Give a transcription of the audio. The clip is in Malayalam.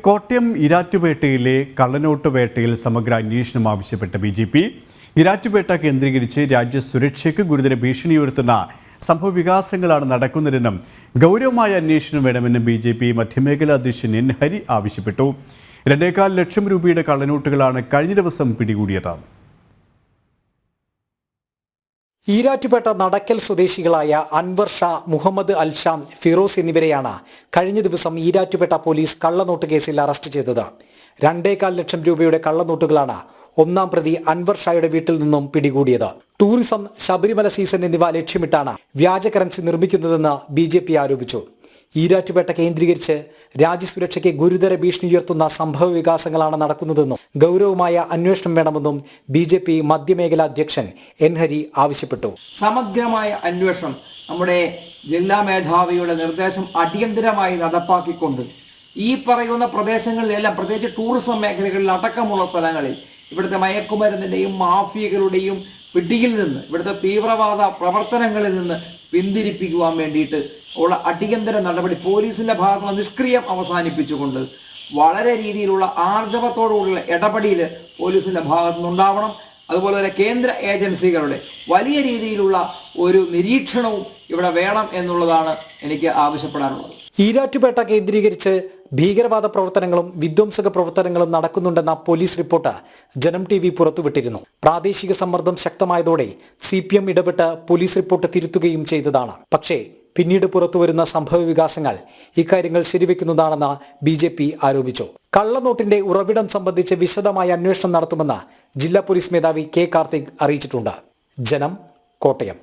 കോട്ടയം ഇരാറ്റുപേട്ടയിലെ കള്ളനോട്ട് വേട്ടയിൽ സമഗ്ര അന്വേഷണം ആവശ്യപ്പെട്ട ബി.ജെ.പി. ഇരാറ്റുപേട്ട കേന്ദ്രീകരിച്ച് രാജ്യസുരക്ഷയ്ക്ക് ഗുരുതര ഭീഷണി ഉയർത്തുന്ന സംഭവവികാസങ്ങളാണ് നടക്കുന്നതെന്നും ഗൗരവമായ അന്വേഷണം വേണമെന്നും ബി.ജെ.പി. മധ്യമേഖലാ അധ്യക്ഷൻ എൻ ഹരി ആവശ്യപ്പെട്ടു. 2.25 ലക്ഷം രൂപയുടെ കള്ളനോട്ടുകളാണ് കഴിഞ്ഞ ദിവസം പിടികൂടിയത്. ഈരാറ്റുപേട്ട നടക്കൽ സ്വദേശികളായ അൻവർ ഷാ, മുഹമ്മദ് അൽഷാം, ഫിറോസ് എന്നിവരെയാണ് കഴിഞ്ഞ ദിവസം ഈരാറ്റുപേട്ട പോലീസ് കള്ളനോട്ട് കേസിൽ അറസ്റ്റ് ചെയ്തത്. 2.25 ലക്ഷം രൂപയുടെ കള്ളനോട്ടുകളാണ് ഒന്നാം പ്രതി അൻവർ ഷായുടെ വീട്ടിൽ നിന്നും പിടികൂടിയത്. ടൂറിസം, ശബരിമല സീസൺ എന്നിവ ലക്ഷ്യമിട്ടാണ് വ്യാജ കറൻസി നിർമ്മിക്കുന്നതെന്ന് ബി.ജെ.പി. ആരോപിച്ചു. ഈരാറ്റുപേട്ട കേന്ദ്രീകരിച്ച് രാജ്യസുരക്ഷയ്ക്ക് ഗുരുതര ഭീഷണി ഉയർത്തുന്ന സംഭവ വികാസങ്ങളാണ് നടക്കുന്നതെന്നും ഗൗരവമായ അന്വേഷണം വേണമെന്നും ബി.ജെ.പി. മധ്യമേഖലാ അധ്യക്ഷൻ എൻ ഹരി ആവശ്യപ്പെട്ടു. സമഗ്രമായ അന്വേഷണം നമ്മുടെ ജില്ലാ മേധാവിയുടെ നിർദ്ദേശം അടിയന്തരമായി നടപ്പാക്കിക്കൊണ്ട് ഈ പറയുന്ന പ്രദേശങ്ങളിലെല്ലാം, പ്രത്യേകിച്ച് ടൂറിസം മേഖലകളിൽ അടക്കമുള്ള സ്ഥലങ്ങളിൽ ഇവിടുത്തെ മയക്കുമരുന്നിൻ്റെയും മാഫിയകളുടെയും പിടിയിൽ നിന്ന്, ഇവിടുത്തെ തീവ്രവാദ പ്രവർത്തനങ്ങളിൽ നിന്ന് പിന്തിരിപ്പിക്കുവാൻ വേണ്ടിയിട്ട് ഉള്ള അടിയന്തര നടപടി പോലീസിൻ്റെ ഭാഗത്തുള്ള നിഷ്ക്രിയം അവസാനിപ്പിച്ചുകൊണ്ട് വളരെ രീതിയിലുള്ള ആർജവത്തോടുള്ള ഇടപെടൽ പോലീസിൻ്റെ ഭാഗത്തു നിന്നുണ്ടാവണം. അതുപോലെ തന്നെ കേന്ദ്ര ഏജൻസികളുടെ വലിയ രീതിയിലുള്ള ഒരു നിരീക്ഷണവും ഇവിടെ വേണം എന്നുള്ളതാണ് എനിക്ക് ആവശ്യപ്പെടാനുള്ളത്. ഈരാറ്റുപേട്ട കേന്ദ്രീകരിച്ച് ഭീകരവാദ പ്രവർത്തനങ്ങളും വിധ്വംസക പ്രവർത്തനങ്ങളും നടക്കുന്നുണ്ടെന്ന പോലീസ് റിപ്പോർട്ട് ജനം TV പുറത്തുവിട്ടിരുന്നു. പ്രാദേശിക സമ്മർദ്ദം ശക്തമായതോടെ CPM ഇടപെട്ട് പോലീസ് റിപ്പോർട്ട് തിരുത്തുകയും ചെയ്തതാണ്. പക്ഷേ പിന്നീട് പുറത്തുവരുന്ന സംഭവ വികാസങ്ങൾ ഇക്കാര്യങ്ങൾ ശരിവെക്കുന്നതാണെന്ന് ബി.ജെ.പി. ആരോപിച്ചു. കള്ളനോട്ടിന്റെ ഉറവിടം സംബന്ധിച്ച് വിശദമായ അന്വേഷണം നടത്തുമെന്ന് ജില്ലാ പോലീസ് മേധാവി K. കാർത്തിക് അറിയിച്ചിട്ടുണ്ട്. ജനം, കോട്ടയം.